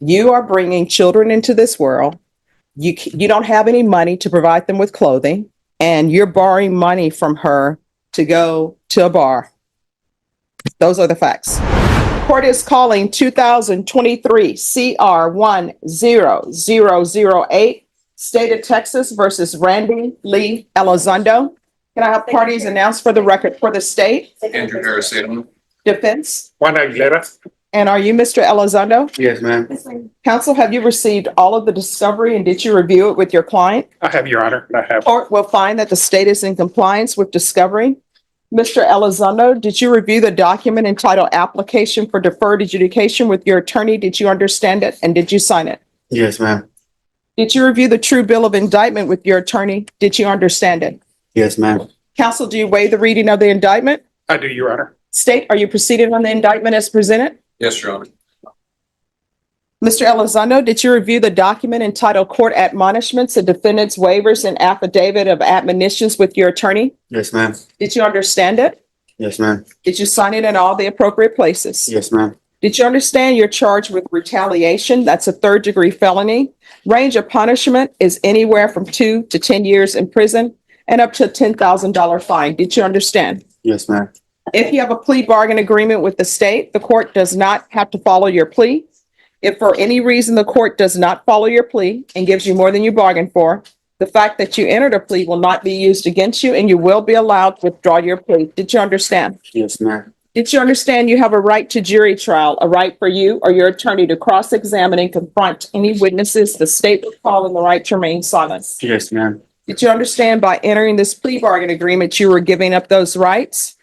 You are bringing children into this world. You don't have any money to provide them with clothing, and you're borrowing money from her to go to a bar. Those are the facts. Court is calling 2023 CR 10008, State of Texas versus Randy Lee Elizondo. Can I have parties announced for the record for the state? Andrew Harris, Defense. Juan Aguilera. And are you Mr. Elizondo? Yes, ma'am. Counsel, have you received all of the discovery and did you review it with your client? I have, Your Honor. I have. Court will find that the state is in compliance with discovery. Mr. Elizondo, did you review the document entitled Application for Deferred Adjudication with your attorney? Did you understand it and did you sign it? Yes, ma'am. Did you review the true bill of indictment with your attorney? Did you understand it? Yes, ma'am. Counsel, do you waive the reading of the indictment? I do, Your Honor. State, are you proceeding on the indictment as presented? Yes, Your Honor. Mr. Elizondo, did you review the document entitled Court Admonishments and Defendant's Waivers and Affidavit of Admonitions with your attorney? Yes, ma'am. Did you understand it? Yes, ma'am. Did you sign it in all the appropriate places? Yes, ma'am. Did you understand you're charged with retaliation? That's a third-degree felony. Range of punishment is anywhere from 2 to 10 years in prison and up to a $10,000 fine. Did you understand? Yes, ma'am. If you have a plea bargain agreement with the state, the court does not have to follow your plea. If for any reason the court does not follow your plea and gives you more than you bargained for, the fact that you entered a plea will not be used against you and you will be allowed to withdraw your plea. Did you understand? Yes, ma'am. Did you understand you have a right to jury trial, a right for you or your attorney to cross-examine and confront any witnesses the state would call in the right to remain silent? Yes, ma'am. Did you understand by entering this plea bargain agreement, you were giving up those rights?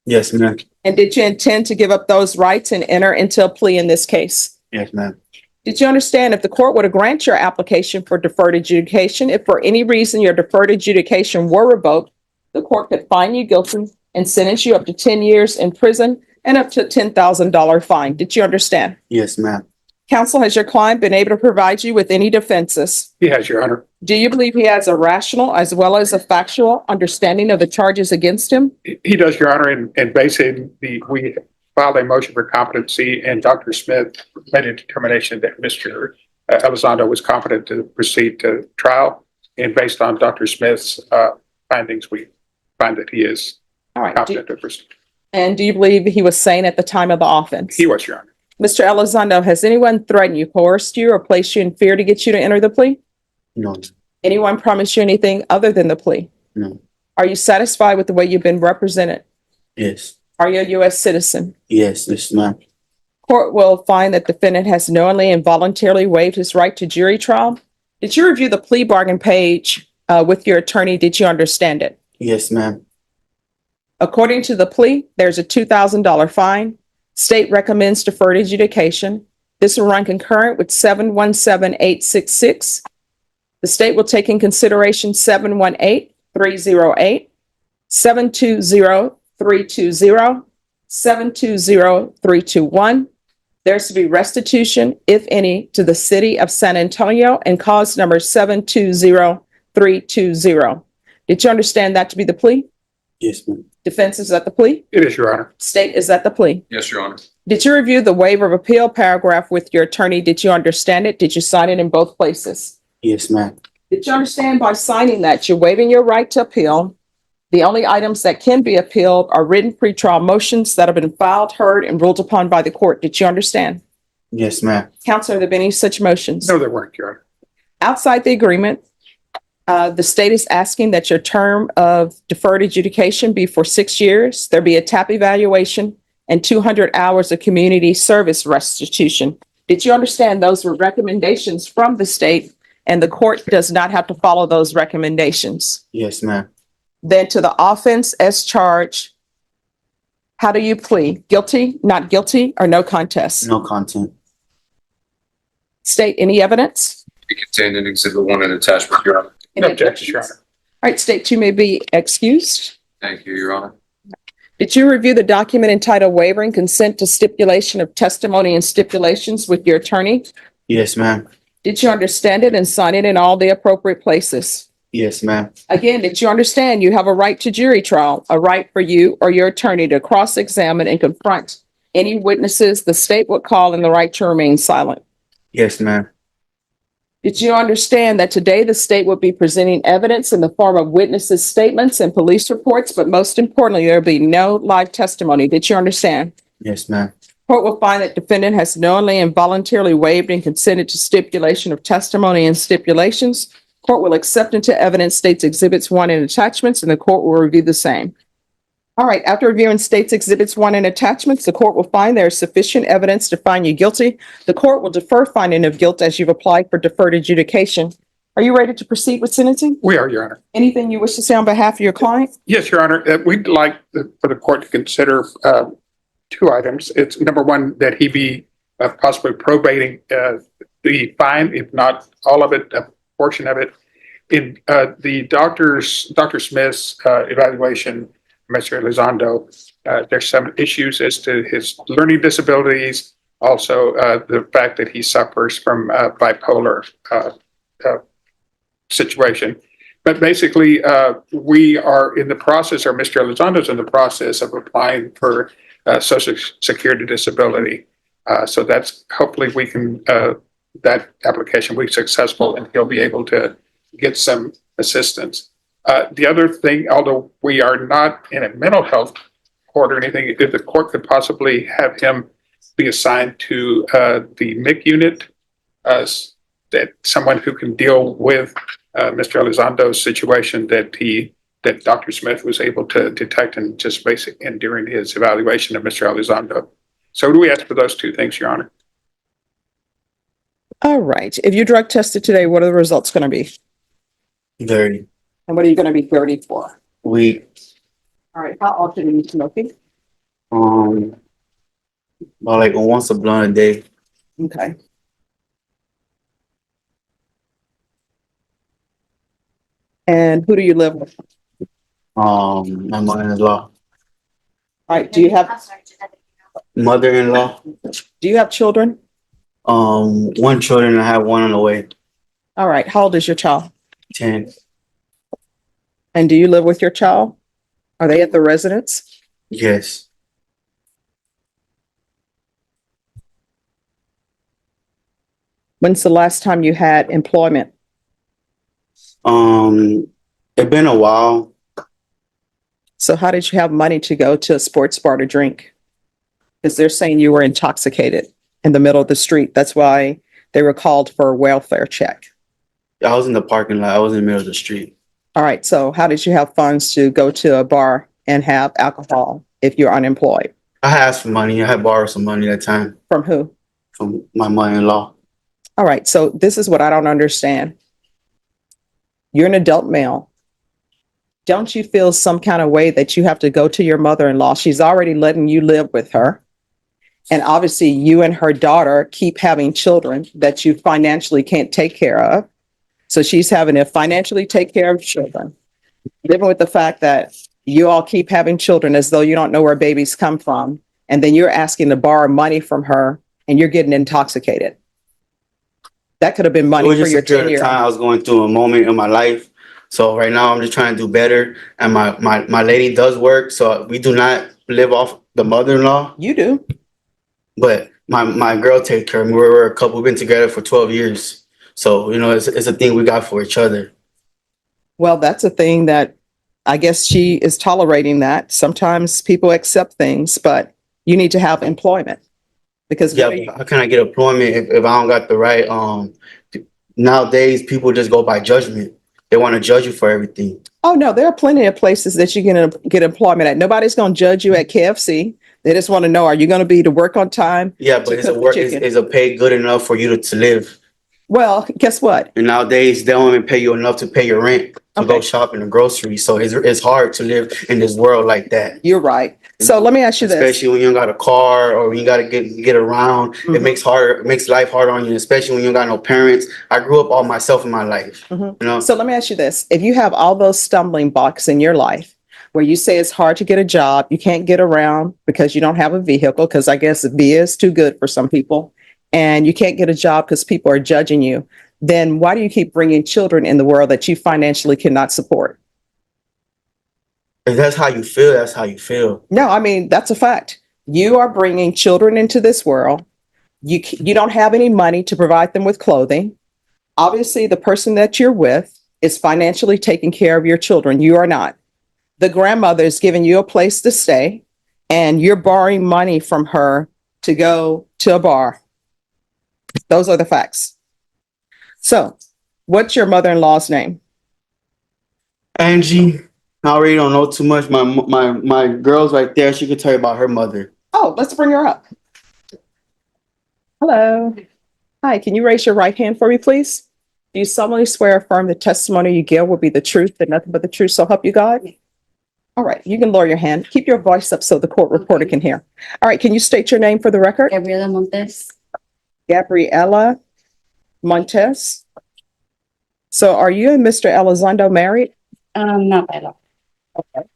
Yes, ma'am. And did you intend to give up those rights and enter into a plea in this case? Yes, ma'am. Did you understand if the court were to grant your application for deferred adjudication, if for any reason your deferred adjudication were revoked, the court could find you guilty and sentence you up to 10 years in prison and up to a $10,000 fine? Did you understand? Yes, ma'am. Counsel, has your client been able to provide you with any defenses? He has, Your Honor. Do you believe he has a rational as well as a factual understanding of the charges against him? He does, Your Honor, and basically we filed a motion for competency and Dr. Smith made a determination that Mr. Elizondo was competent to proceed to trial. And based on Dr. Smith's findings, we find that he is All right. competent to proceed. And do you believe he was sane at the time of the offense? He was, Your Honor. Mr. Elizondo, has anyone threatened you, coerced you, or placed you in fear to get you to enter the plea? No. Anyone promised you anything other than the plea? No. Are you satisfied with the way you've been represented? Yes. Are you a U.S. citizen? Yes, yes, ma'am. Court will find that defendant has knowingly and voluntarily waived his right to jury trial. Did you review the plea bargain page with your attorney? Did you understand it? Yes, ma'am. According to the plea, there's a $2,000 fine. State recommends deferred adjudication. This will run concurrent with 717-866. The state will take in consideration 718-308, 720-320, 720-321. There's to be restitution, if any, to the city of San Antonio and cause number 720-320. Did you understand that to be the plea? Yes, ma'am. Defense, is that the plea? It is, Your Honor. State, is that the plea? Yes, Your Honor. Did you review the waiver of appeal paragraph with your attorney? Did you understand it? Did you sign it in both places? Yes, ma'am. Did you understand by signing that you're waiving your right to appeal? The only items that can be appealed are written pretrial motions that have been filed, heard, and ruled upon by the court. Did you understand? Yes, ma'am. Counselor, have there been any such motions? No, there weren't, Your Honor. Outside the agreement, the state is asking that your term of deferred adjudication be for 6 years. There be a TAP evaluation and 200 hours of community service restitution. Did you understand those were recommendations from the state and the court does not have to follow those recommendations? Yes, ma'am. Then to the offense as charged, how do you plead? Guilty, not guilty, or no contest? No content. State, any evidence? Be contained in Exhibit 1 and attachment, Your Honor. No objections, Your Honor. All right, state, you may be excused. Thank you, Your Honor. Did you review the document entitled Waiving Consent to Stipulation of Testimony and Stipulations with your attorney? Yes, ma'am. Did you understand it and sign it in all the appropriate places? Yes, ma'am. Again, did you understand you have a right to jury trial, a right for you or your attorney to cross-examine and confront any witnesses the state would call in the right to remain silent? Yes, ma'am. Did you understand that today the state will be presenting evidence in the form of witnesses' statements and police reports, but most importantly, there will be no live testimony? Did you understand? Yes, ma'am. Court will find that defendant has knowingly and voluntarily waived and consented to stipulation of testimony and stipulations. Court will accept into evidence states exhibits 1 and attachments, and the court will review the same. All right, after reviewing states exhibits 1 and attachments, the court will find there is sufficient evidence to find you guilty. The court will defer finding of guilt as you've applied for deferred adjudication. Are you ready to proceed with sentencing? We are, Your Honor. Anything you wish to say on behalf of your client? Yes, Your Honor. We'd like for the court to consider 2 items. It's number 1, that he be possibly probating the fine, if not all of it, a portion of it. In Dr. Smith's evaluation, Mr. Elizondo, there's some issues as to his learning disabilities, also the fact that he suffers from bipolar situation. But basically, we are in the process, or Mr. Elizondo's in the process of applying for Social Security disability. So that's, hopefully we can, that application will be successful and he'll be able to get some assistance. The other thing, although we are not in a mental health court or anything, if the court could possibly have him be assigned to the MIC unit, that someone who can deal with Mr. Elizondo's situation that Dr. Smith was able to detect and just and during his evaluation of Mr. Elizondo. So do we ask for those 2 things, Your Honor? All right. If you drug tested today, what are the results going to be? 30. And what are you going to be 30 for? Weed. All right. How often are you smoking? About like once a blunt a day. Okay. And who do you live with? My mother-in-law. All right. Do you have Mother-in-law. children? 1 children, I have 1 on the way. All right. How old is your child? 10. And do you live with your child? Are they at the residence? Yes. When's the last time you had employment? It's been a while. So how did you have money to go to a sports bar to drink? Because they're saying you were intoxicated in the middle of the street. That's why they were called for a welfare check. I was in the parking lot. I was in the middle of the street. All right. So how did you have funds to go to a bar and have alcohol if you're unemployed? I had some money. I had borrowed some money that time From who? from my mother-in-law. All right. So this is what I don't understand. You're an adult male. Don't you feel some kind of way that you have to go to your mother-in-law? She's already letting you live with her. And obviously you and her daughter keep having children that you financially can't take care of. So she's having to financially take care of children, living with the fact that you all keep having children as though you don't know where babies come from. And then you're asking to borrow money from her and you're getting intoxicated. That could have been money It was for just your a period 10-year. of time I was going through a moment in my life. So right now I'm just trying to do better. And my lady does work. So we do not live off the mother-in-law, You do. but my girl takes care of me. We're a couple. We've been together for 12 years. So, it's a thing we got for each other. Well, that's a thing that I guess she is tolerating that. Sometimes people accept things, but you need to have employment because Yeah, but how can I get employment if I don't got the right? Nowadays, people just go by judgment. They want to judge you for everything. Oh, no, there are plenty of places that you can get employment at. Nobody's going to judge you at KFC. They just want to know, are you going to be to work on time? Yeah, but is a pay good enough for you to live? Well, guess what? And nowadays, they don't even pay you enough to pay your rent to go Okay. shop in the groceries. So it's hard to live in this world like that. You're right. So let me ask you this. Especially when you don't got a car or when you got to get around. Mhm. It makes life harder on you, especially when you don't got no parents. I grew up all myself in my life. Mhm. So let me ask you this. If you have all those stumbling blocks in your life where you say it's hard to get a job, you can't get around because you don't have a vehicle, because I guess via is too good for some people, and you can't get a job because people are judging you, then why do you keep bringing children in the world that you financially cannot support? If that's how you feel, that's how you feel. No, I mean, that's a fact. You are bringing children into this world You don't have any money to provide them with clothing. Obviously, the person that you're with is financially taking care of your children. You are not. The grandmother is giving you a place to stay, and you're borrowing money from her to go to a bar. Those are the facts. So, what's your mother-in-law's name? Angie, I already don't know too much. My girl's right there. She could tell you about her mother. Oh, let's bring her up. Hello. Hi, can you raise your right hand for me, please? Do you solemnly swear or affirm the testimony you give will be the truth and nothing but the truth, so help you God? All right, you can lower your hand. Keep your voice up so the court reporter can hear. All right, can you state your name for the record? Gabriela Montes. Gabriela Montes. So are you and Mr. Elizondo married? Not by law. Okay.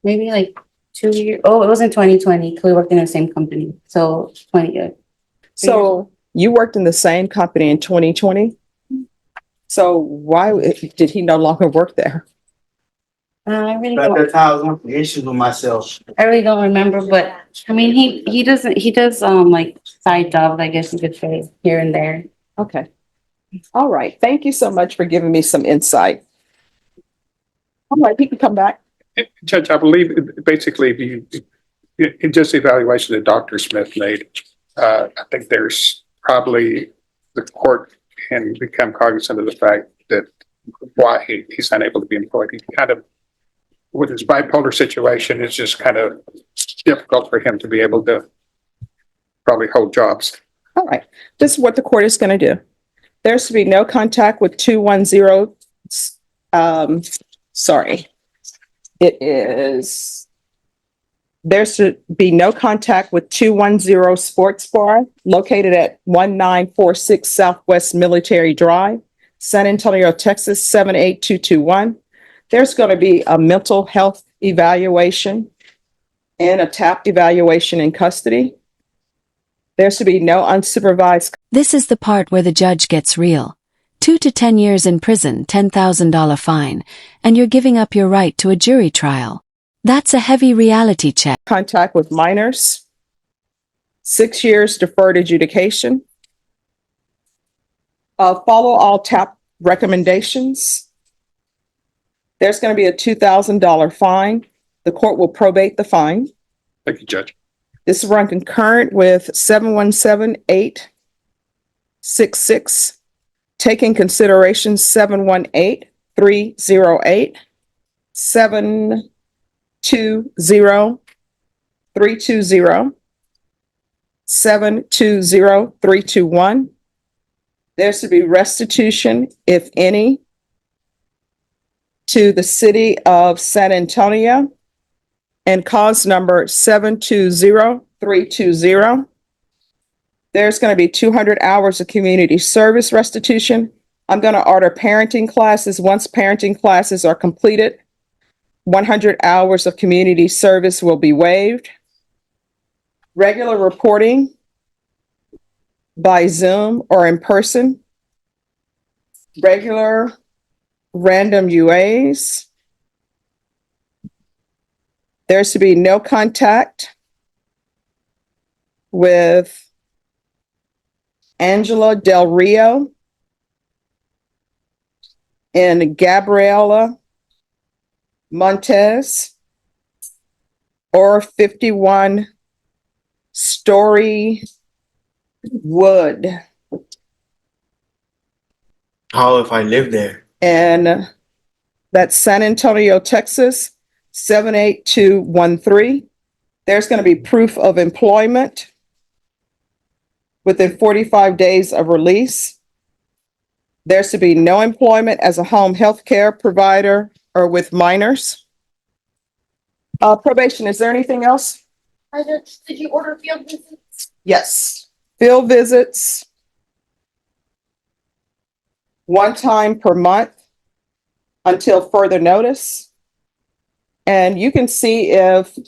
Maybe like 2 years. Oh, it was in 2020 because we worked in the same company. So 20 years. So you worked in the same company in 2020? So why did he no longer work there? I really At don't. that time, I was going through issues with myself. I really don't remember, but I mean, he does like side jobs, I guess you could say, here and there. Okay. All right. Thank you so much for giving me some insight. All right, he can come back. Judge, I believe basically in just the evaluation that Dr. Smith made, I think there's probably the court can become cognizant of the fact that why he's unable to be employed. He kind of, with his bipolar situation, it's just kind of difficult for him to be able to probably hold jobs. All right. This is what the court is going to do. There's to be no contact with 210. There's to be no contact with 210 Sports Bar located at 1946 Southwest Military Drive, San Antonio, Texas, 78221. There's going to be a mental health evaluation and a TAP evaluation in custody. There's to be no unsupervised. This is the part where the judge gets real. 2 to 10 years in prison, $10,000 fine, and you're giving up your right to a jury trial. That's a heavy reality check. Contact with minors, 6 years deferred adjudication. Follow all TAP recommendations. There's going to be a $2,000 fine. The court will probate the fine. Thank you, Judge. This is run concurrent with 717-866. Taking consideration 718-308, 720-320, 720-321. There's to be restitution, if any, to the city of San Antonio and cause number 720-320. There's going to be 200 hours of community service restitution. I'm going to order parenting classes. Once parenting classes are completed, 100 hours of community service will be waived. Regular reporting by Zoom or in person. Regular random UAs. There's to be no contact with Angela Del Rio and Gabriela Montes or 51 Story Wood. How if I live there? And that's San Antonio, Texas, 78213. There's going to be proof of employment within 45 days of release. There's to be no employment as a home health care provider or with minors. Probation, is there anything else? Did you order field visits? Yes. Field visits, one time per month until further notice. And you can see if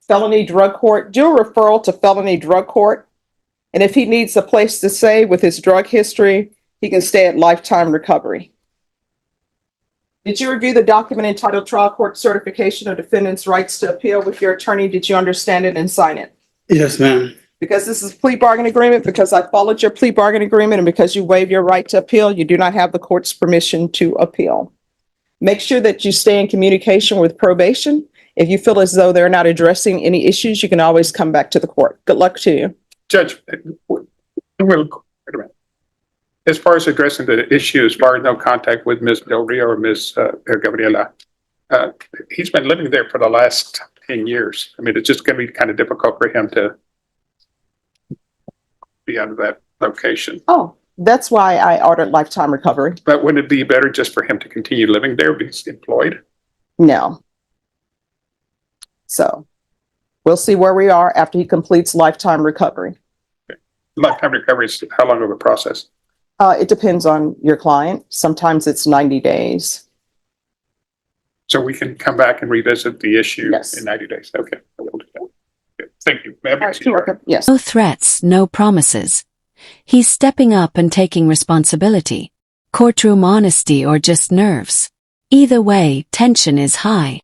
felony drug court, do a referral to felony drug court. And if he needs a place to stay with his drug history, he can stay at lifetime recovery. Did you review the document entitled Trial Court Certification of Defendant's Rights to Appeal with your attorney? Did you understand it and sign it? Yes, ma'am. Because this is a plea bargain agreement, because I followed your plea bargain agreement, and because you waive your right to appeal, you do not have the court's permission to appeal. Make sure that you stay in communication with probation. If you feel as though they're not addressing any issues, you can always come back to the court. Good luck to you. Judge, wait a minute. As far as addressing the issue, as far as no contact with Ms. Del Rio or Ms. Gabriela, he's been living there for the last 10 years. I mean, it's just going to be kind of difficult for him to be out of that location. Oh, that's why I ordered lifetime recovery. But wouldn't it be better just for him to continue living there, be employed? No. So we'll see where we are after he completes lifetime recovery. Lifetime recovery is how long of a process? It depends on your client. Sometimes it's 90 days. So we can come back and revisit the issue Yes. in 90 days. Okay. I will do that. Okay. Thank you. All right, you're welcome. Yes. No threats, no promises. He's stepping up and taking responsibility. Courtroom honesty or just nerves. Either way, tension is high.